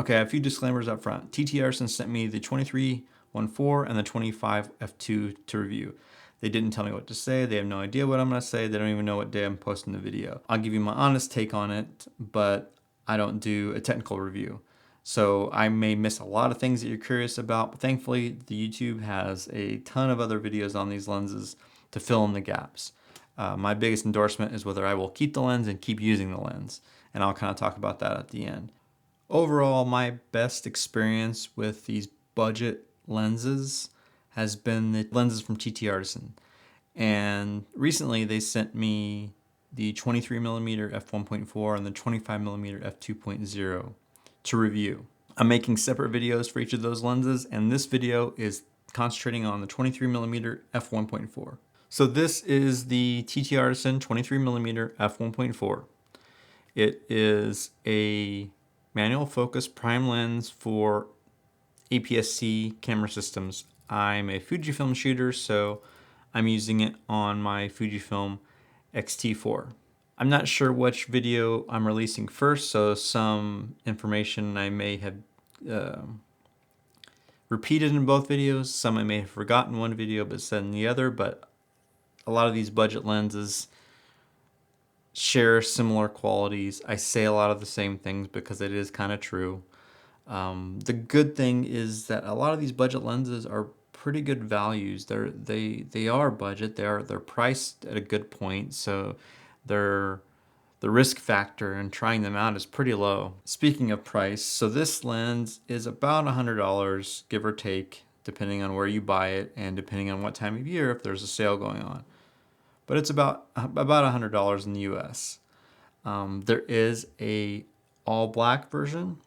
Okay, a few disclaimers up front. TTArtisan sent me the 23-1.4 and the 25 f2 to review. They didn't tell me what to say. They have no idea what I'm going to say. They don't even know what day I'm posting the video. I'll give you my honest take on it, but I don't do a technical review. So I may miss a lot of things that you're curious about, but thankfully the YouTube has a ton of other videos on these lenses to fill in the gaps. My biggest endorsement is whether I will keep the lens and keep using the lens, and I'll kind of talk about that at the end. Overall, my best experience with these budget lenses has been the lenses from TTArtisan. And recently they sent me the 23mm f1.4 and the 25mm f2.0 to review. I'm making separate videos for each of those lenses, and this video is concentrating on the 23mm f1.4. So this is the TTArtisan 23mm f1.4. It is a manual focus prime lens for APS-C camera systems. I'm a Fujifilm shooter, so I'm using it on my Fujifilm X-T4. I'm not sure which video I'm releasing first, so some information I may have repeated in both videos. Some I may have forgotten one video but said in the other, but a lot of these budget lenses share similar qualities. I say a lot of the same things because it is kind of true. The good thing is that a lot of these budget lenses are pretty good values. They are budget. They're priced at a good point, so the risk factor in trying them out is pretty low. Speaking of price, so this lens is about $100, give or take, depending on where you buy it and depending on what time of year if there's a sale going on. But it's about $100 in the US. There is a all black version,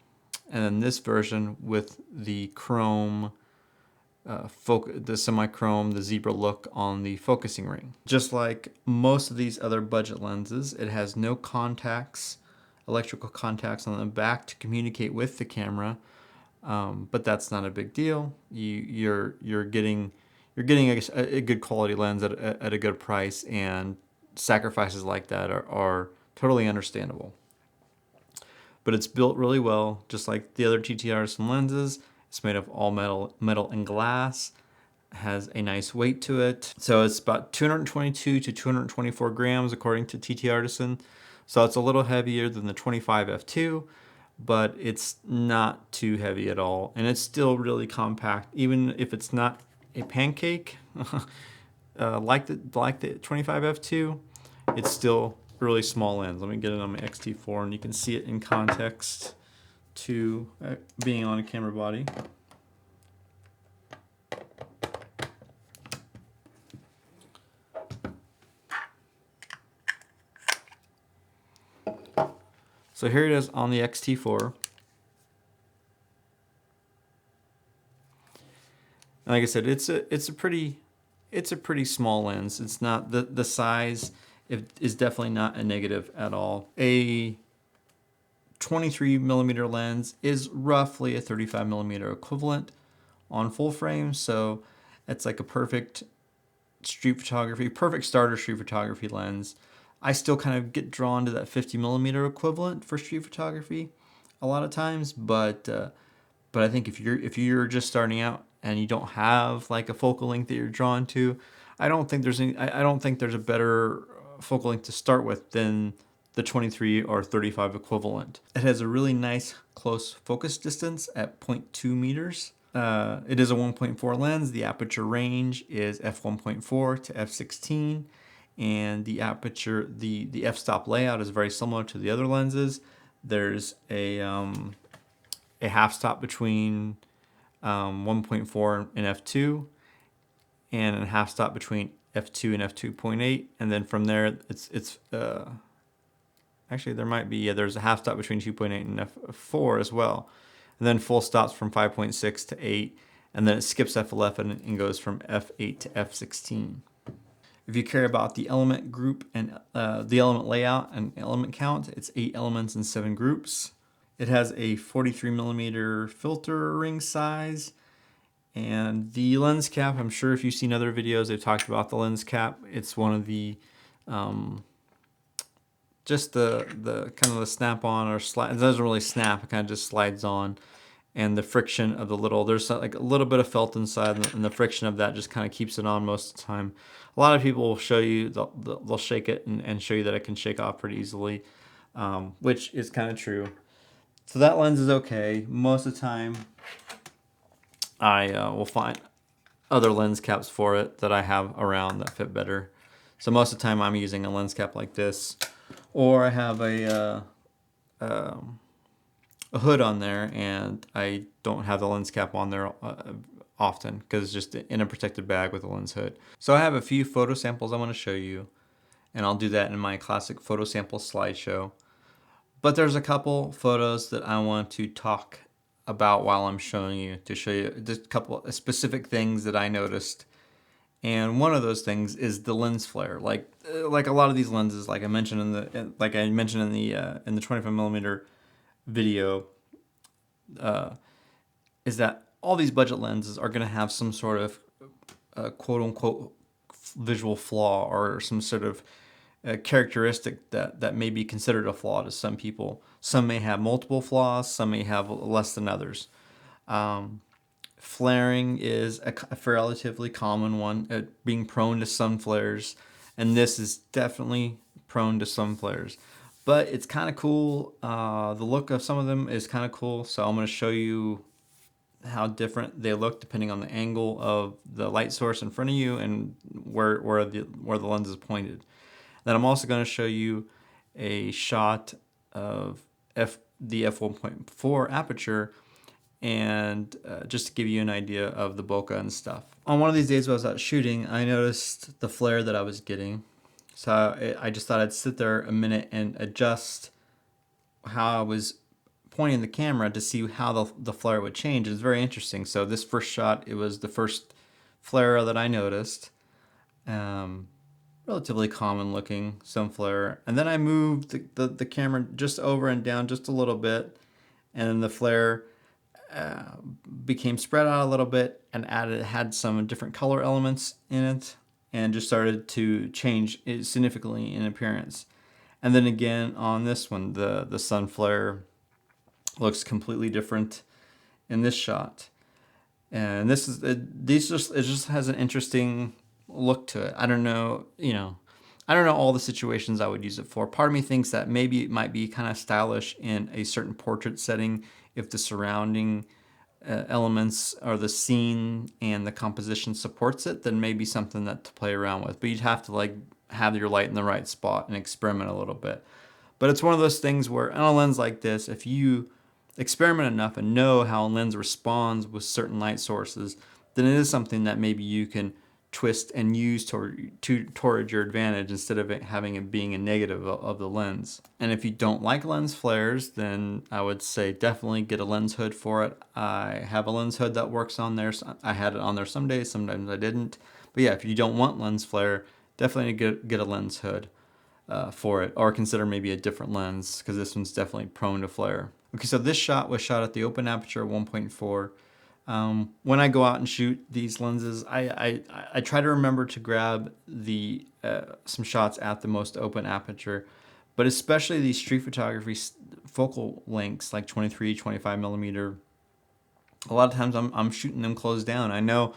and then this version with the chrome, the semi-chrome, the zebra look on the focusing ring. Just like most of these other budget lenses, it has no contacts, electrical contacts on the back to communicate with the camera, but that's not a big deal. You're getting a good quality lens at a good price, and sacrifices like that are totally understandable. But it's built really well, just like the other TTArtisan lenses. It's made of all metal and glass. It has a nice weight to it. So it's about 222 to 224 grams according to TTArtisan. So it's a little heavier than the 25 f2, but it's not too heavy at all. And it's still really compact, even if it's not a pancake like the 25 f2. It's still a really small lens. Let me get it on my X-T4 and you can see it in context to being on a camera body. So here it is on the X-T4. And like I said, it's a pretty small lens. It's not the size is definitely not a negative at all. A 23mm lens is roughly a 35mm equivalent on full frame, so it's like a perfect starter street photography lens. I still kind of get drawn to that 50mm equivalent for street photography a lot of times, but I think if you're just starting out and you don't have like a focal length that you're drawn to, I don't think there's a better focal length to start with than the 23 or 35 equivalent. It has a really nice close focus distance at 0.2 meters. It is a 1.4 lens. The aperture range is f1.4 to f16, and the aperture, the f-stop layout is very similar to the other lenses. There's a half stop between 1.4 and f2, and a half stop between f2 and f2.8, and then from there it's actually there might be, yeah, there's a half stop between 2.8 and f4 as well, and then full stops from 5.6 to 8, and then it skips f11 and goes from f8 to f16. If you care about the element group and the element layout and element count, it's 8 elements in 7 groups. It has a 43mm filter ring size, and the lens cap, I'm sure if you've seen other videos, they've talked about the lens cap. It's one of the just the kind of the snap on or slide. It doesn't really snap. It kind of just slides on, and the friction of the little, there's like a little bit of felt inside, and the friction of that just kind of keeps it on most of the time. A lot of people will show you, they'll shake it and show you that it can shake off pretty easily, which is kind of true. So that lens is okay. Most of the time, I will find other lens caps for it that I have around that fit better. So most of the time I'm using a lens cap like this, or I have a hood on there, and I don't have the lens cap on there often because it's just in a protected bag with a lens hood. So I have a few photo samples I want to show you, and I'll do that in my classic photo sample slideshow. But there's a couple photos that I want to talk about while I'm showing you, to show you just a couple of specific things that I noticed. And one of those things is the lens flare. Like a lot of these lenses, like I mentioned in the 25mm video, is that all these budget lenses are going to have some sort of quote unquote visual flaw, or some sort of characteristic that may be considered a flaw to some people. Some may have multiple flaws, some may have less than others. Flaring is a relatively common one, being prone to sun flares, and this is definitely prone to sun flares. But it's kind of cool. The look of some of them is kind of cool, so I'm going to show you how different they look depending on the angle of the light source in front of you and where the lens is pointed. Then I'm also going to show you a shot of the f1.4 aperture, and just to give you an idea of the bokeh and stuff. On one of these days when I was out shooting, I noticed the flare that I was getting. So I just thought I'd sit there a minute and adjust how I was pointing the camera to see how the flare would change. It's very interesting. So this first shot, it was the first flare that I noticed. Relatively common looking sun flare. And then I moved the camera just over and down just a little bit, and then the flare became spread out a little bit and had some different color elements in it, and just started to change significantly in appearance. And then again on this one, the sun flare looks completely different in this shot. And this is it just has an interesting look to it. I don't know all the situations I would use it for. Part of me thinks that maybe it might be kind of stylish in a certain portrait setting if the surrounding elements or the scene and the composition supports it, then maybe something that to play around with. But you'd have to like have your light in the right spot and experiment a little bit. But it's one of those things where on a lens like this, if you experiment enough and know how a lens responds with certain light sources, then it is something that maybe you can twist and use toward your advantage, instead of it having it being a negative of the lens. And if you don't like lens flares, then I would say definitely get a lens hood for it. I have a lens hood that works on there. So I had it on there some days, sometimes I didn't. But yeah, if you don't want lens flare, definitely get a lens hood for it, or consider maybe a different lens, because this one's definitely prone to flare. Okay, so this shot was shot at the open aperture 1.4. When I go out and shoot these lenses, I try to remember to grab some shots at the most open aperture, but especially these street photography focal lengths like 23, 25mm. A lot of times I'm shooting them closed down. I know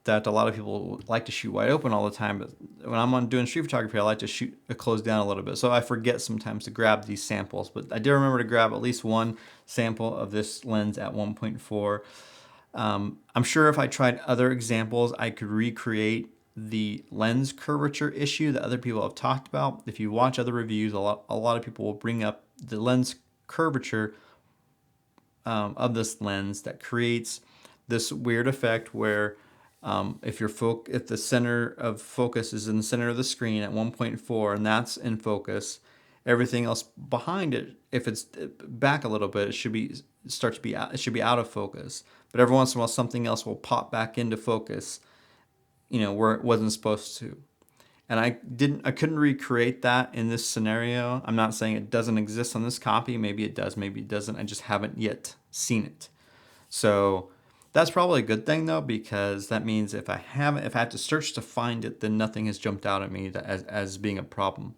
that a lot of people like to shoot wide open all the time, but when I'm doing street photography, I like to shoot it closed down a little bit. So I forget sometimes to grab these samples, but I do remember to grab at least one sample of this lens at 1.4. I'm sure if I tried other examples, I could recreate the lens curvature issue that other people have talked about. If you watch other reviews, a lot of people will bring up the lens curvature of this lens that creates this weird effect where if the center of focus is in the center of the screen at 1.4 and that's in focus, everything else behind it, if it's back a little bit, it should be out of focus. But every once in a while, something else will pop back into focus, where it wasn't supposed to. And I couldn't recreate that in this scenario. I'm not saying it doesn't exist on this copy. Maybe it does, maybe it doesn't. I just haven't yet seen it. So that's probably a good thing though, because that means if I had to search to find it, then nothing has jumped out at me as being a problem.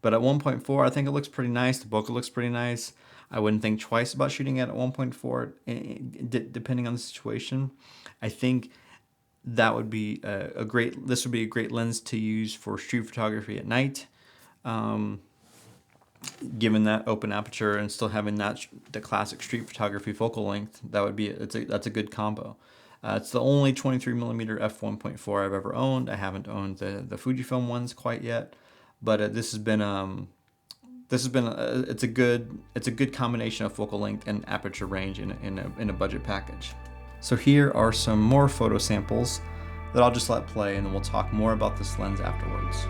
But at 1.4, I think it looks pretty nice. The bokeh looks pretty nice. I wouldn't think twice about shooting it at 1.4, depending on the situation. I think that would be this would be a great lens to use for street photography at night. Given that open aperture and still having the classic street photography focal length, that's a good combo. It's the only 23 millimeter f1.4 I've ever owned. I haven't owned the Fujifilm ones quite yet, but this has been it's a good combination of focal length and aperture range in a budget package. So here are some more photo samples that I'll just let play, and then we'll talk more about this lens afterwards.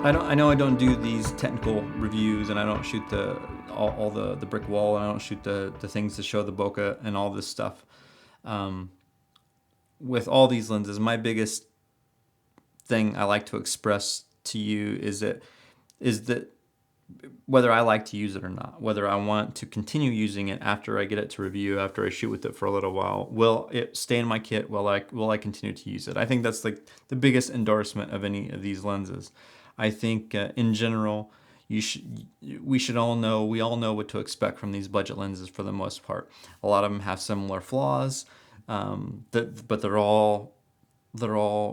I know I don't do these technical reviews, and I don't shoot all the brick wall, and I don't shoot the things to show the bokeh and all this stuff. With all these lenses, my biggest thing I like to express to you is that whether I like to use it or not, whether I want to continue using it after I get it to review, after I shoot with it for a little while, will it stay in my kit? Will I continue to use it? I think that's like the biggest endorsement of any of these lenses. I think in general, we all know what to expect from these budget lenses for the most part. A lot of them have similar flaws, but they're all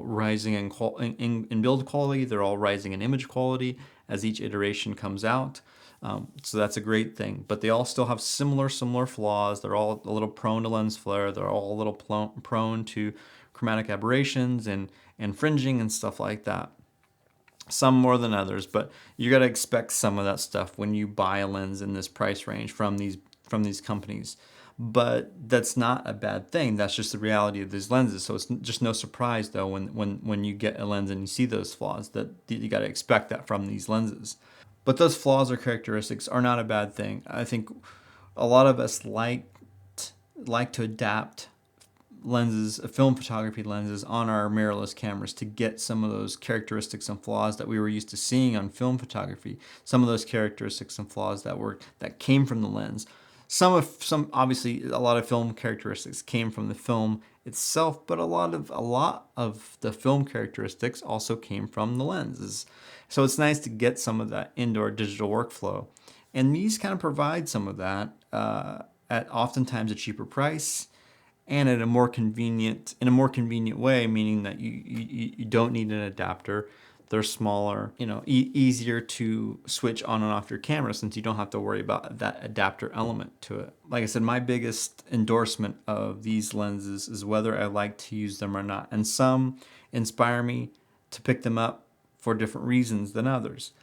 rising in build quality. They're all rising in image quality as each iteration comes out. So that's a great thing. But they all still have similar flaws. They're all a little prone to lens flare. They're all a little prone to chromatic aberrations and fringing and stuff like that. Some more than others, but you got to expect some of that stuff when you buy a lens in this price range from these companies. But that's not a bad thing. That's just the reality of these lenses. So it's just no surprise though when you get a lens and you see those flaws, that you got to expect that from these lenses. But those flaws or characteristics are not a bad thing. I think a lot of us like to adapt lenses, film photography lenses on our mirrorless cameras to get some of those characteristics and flaws that we were used to seeing on film photography. Some of those characteristics and flaws that came from the lens. Some obviously a lot of film characteristics came from the film itself, but a lot of the film characteristics also came from the lenses. So it's nice to get some of that into our digital workflow, and these kind of provide some of that at oftentimes a cheaper price and in a more convenient way, meaning that you don't need an adapter. They're smaller, easier to switch on and off your camera since you don't have to worry about that adapter element to it. Like I said, my biggest endorsement of these lenses is whether I like to use them or not. And some inspire me to pick them up for different reasons than others.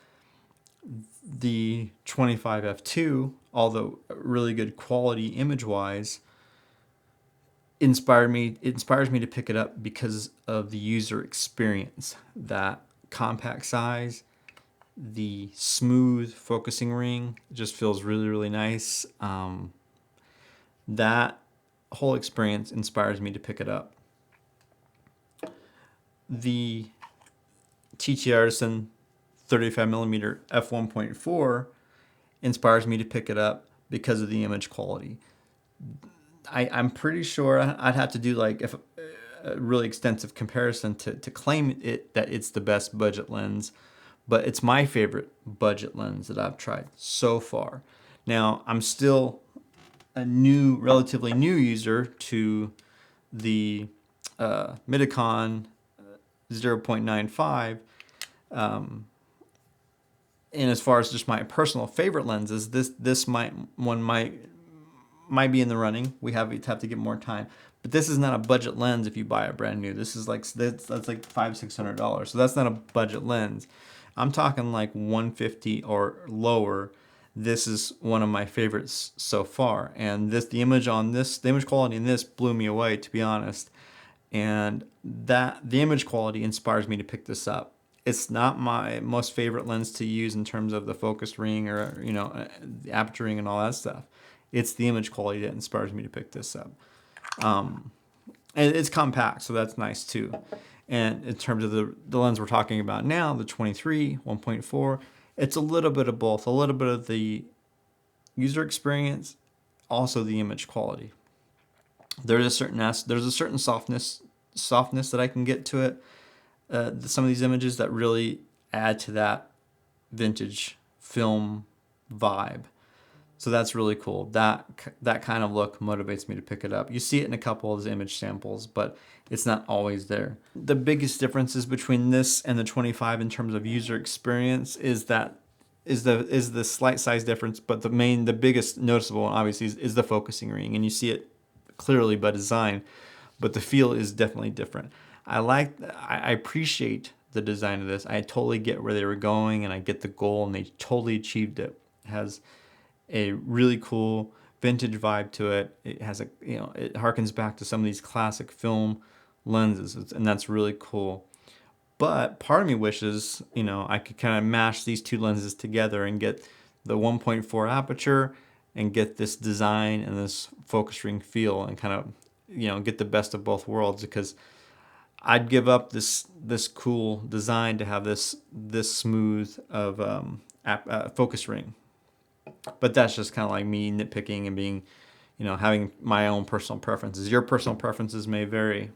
The 25 f2, although really good quality image-wise, inspires me to pick it up because of the user experience. That compact size, the smooth focusing ring just feels really nice. That whole experience inspires me to pick it up. The TTArtisan 35mm f1.4 inspires me to pick it up because of the image quality. I'm pretty sure I'd have to do like a really extensive comparison to claim that it's the best budget lens, but it's my favorite budget lens that I've tried so far. Now, I'm still a relatively new user to the Midicon 0.95. And as far as just my personal favorite lenses, this might be in the running. We'd have to get more time, but this is not a budget lens. If you buy a brand new, this is like that's like $500-600. So that's not a budget lens. I'm talking like 150 or lower. This is one of my favorites so far, and the image quality in this blew me away, to be honest. And that the image quality inspires me to pick this up. It's not my most favorite lens to use in terms of the focus ring or the aperture ring and all that stuff. It's the image quality that inspires me to pick this up. And it's compact, so that's nice too. And in terms of the lens we're talking about now, the 23 1.4, it's a little bit of both, a little bit of the user experience, also the image quality. There's a certain softness that I can get to it. Some of these images that really add to that vintage film vibe. So that's really cool. That kind of look motivates me to pick it up. You see it in a couple of the image samples, but it's not always there. The biggest differences between this and the 25 in terms of user experience is the slight size difference, but the biggest noticeable one obviously is the focusing ring, and you see it clearly by design, but the feel is definitely different. I appreciate the design of this. I totally get where they were going, and I get the goal, and they totally achieved it. It has a really cool vintage vibe to it. It has it harkens back to some of these classic film lenses, and that's really cool. But part of me wishes, I could kind of mash these two lenses together and get the 1.4 aperture and get this design and this focus ring feel and kind of, get the best of both worlds, because I'd give up this cool design to have this smooth of focus ring. But that's just kind of like me nitpicking and being, having my own personal preferences. Your personal preferences may vary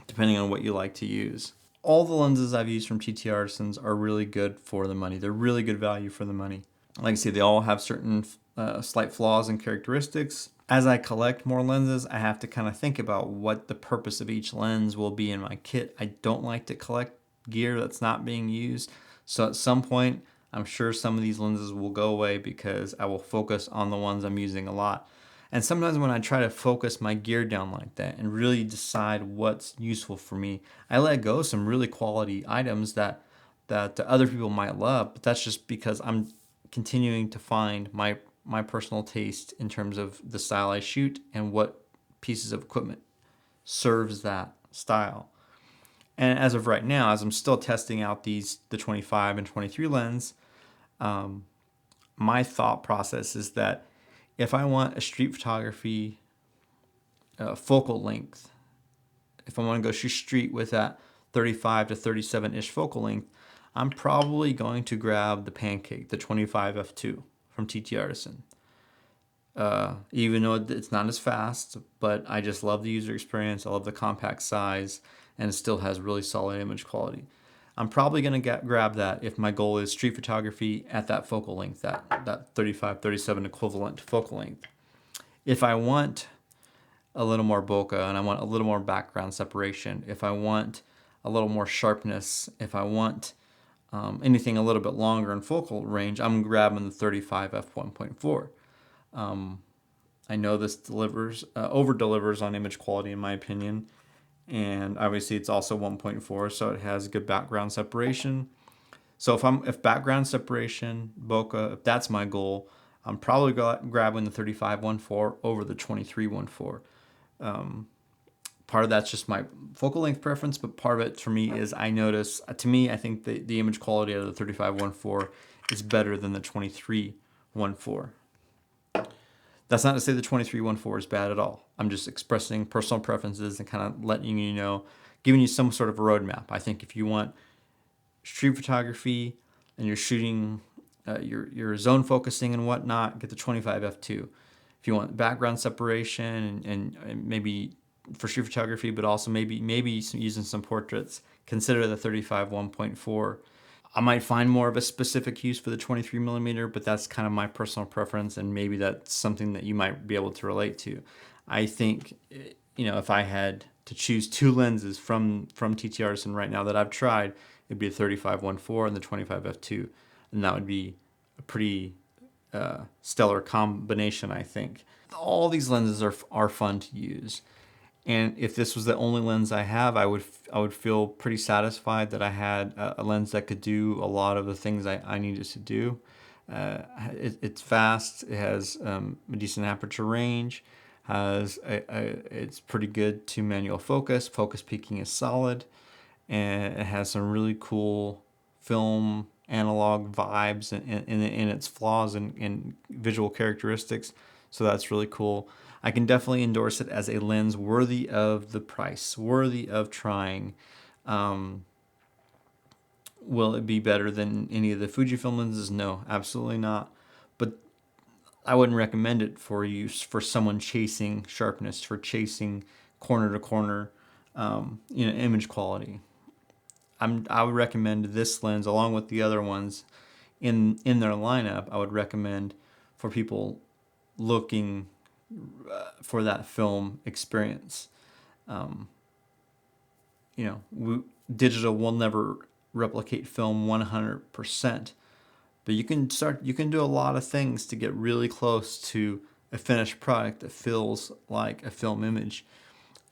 depending on what you like to use. All the lenses I've used from TTArtisans are really good for the money. They're really good value for the money. Like I say, they all have certain slight flaws and characteristics. As I collect more lenses, I have to kind of think about what the purpose of each lens will be in my kit. I don't like to collect gear that's not being used. So at some point, I'm sure some of these lenses will go away because I will focus on the ones I'm using a lot. And sometimes when I try to focus my gear down like that and really decide what's useful for me, I let go some really quality items that other people might love, but that's just because I'm continuing to find my personal taste in terms of the style I shoot and what pieces of equipment serves that style. And as of right now, as I'm still testing out the 25 and 23 lens, my thought process is that if I want a street photography focal length, if I want to go shoot street with that 35 to 37-ish focal length, I'm probably going to grab the Pancake, the 25 f2 from TTArtisan. Even though it's not as fast, but I just love the user experience. I love the compact size, and it still has really solid image quality. I'm probably going to grab that if my goal is street photography at that focal length, that 35, 37 equivalent focal length. If I want a little more bokeh and I want a little more background separation, if I want a little more sharpness, if I want anything a little bit longer in focal range, I'm grabbing the 35 f1.4. I know this over delivers on image quality in my opinion, and obviously it's also 1.4, so it has good background separation. So if background separation, bokeh, if that's my goal, I'm probably grabbing the 35-1.4 over the 23-1.4. Part of that's just my focal length preference, but part of it for me is I think the image quality out of the 35-1.4 is better than the 23-1.4. That's not to say the 23-1.4 is bad at all. I'm just expressing personal preferences and kind of letting you know, giving you some sort of a roadmap. I think if you want street photography and you're shooting your zone focusing and whatnot, get the 25 f2. If you want background separation and maybe for street photography, but also maybe using some portraits, consider the 35 1.4. I might find more of a specific use for the 23 millimeter, but that's kind of my personal preference, and maybe that's something that you might be able to relate to. I think, if I had to choose two lenses from TTArtisan right now that I've tried, it'd be a 35 1.4 and the 25 f2, and that would be a pretty stellar combination, I think. All these lenses are fun to use. And if this was the only lens I have, I would feel pretty satisfied that I had a lens that could do a lot of the things I needed to do. It's fast. It has a decent aperture range. It's pretty good to manual focus. Focus peaking is solid, and it has some really cool film analog vibes in its flaws and visual characteristics. So that's really cool. I can definitely endorse it as a lens worthy of the price, worthy of trying. Will it be better than any of the Fujifilm lenses? No, absolutely not. But I wouldn't recommend it for use for someone chasing sharpness, for chasing corner to corner, image quality. I would recommend this lens along with the other ones in their lineup. I would recommend for people looking for that film experience. Digital will never replicate film 100%, but you can do a lot of things to get really close to a finished product that feels like a film image.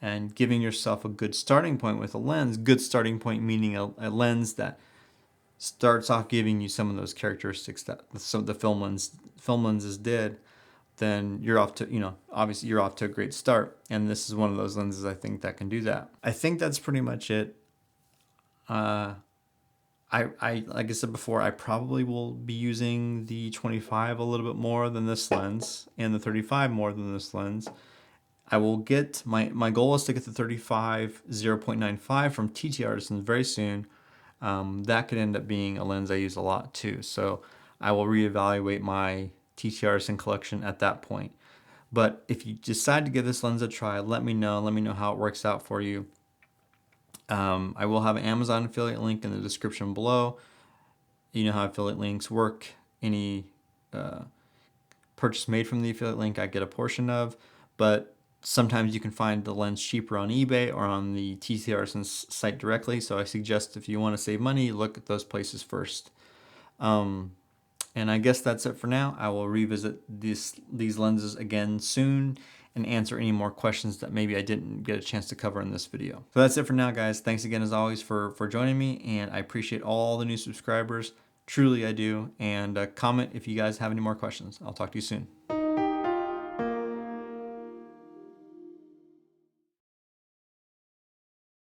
And giving yourself a good starting point with a lens, good starting point meaning a lens that starts off giving you some of those characteristics that some of the film lenses did, then you're off to, obviously you're off to a great start. And this is one of those lenses I think that can do that. I think that's pretty much it. I like I said before, I probably will be using the 25 a little bit more than this lens, and the 35 more than this lens. I will get my goal is to get the 35 0.95 from TTArtisan very soon. That could end up being a lens I use a lot too. So I will reevaluate my TTArtisan collection at that point. But if you decide to give this lens a try, let me know. Let me know how it works out for you. I will have an Amazon affiliate link in the description below. You know how affiliate links work. Any purchase made from the affiliate link, I get a portion of. But sometimes you can find the lens cheaper on eBay or on the TTArtisan site directly. So I suggest if you want to save money, look at those places first. And I guess that's it for now. I will revisit these lenses again soon and answer any more questions that maybe I didn't get a chance to cover in this video. So that's it for now, guys. Thanks again, as always, for joining me, and I appreciate all the new subscribers. Truly, I do. And comment if you guys have any more questions. I'll talk to you soon.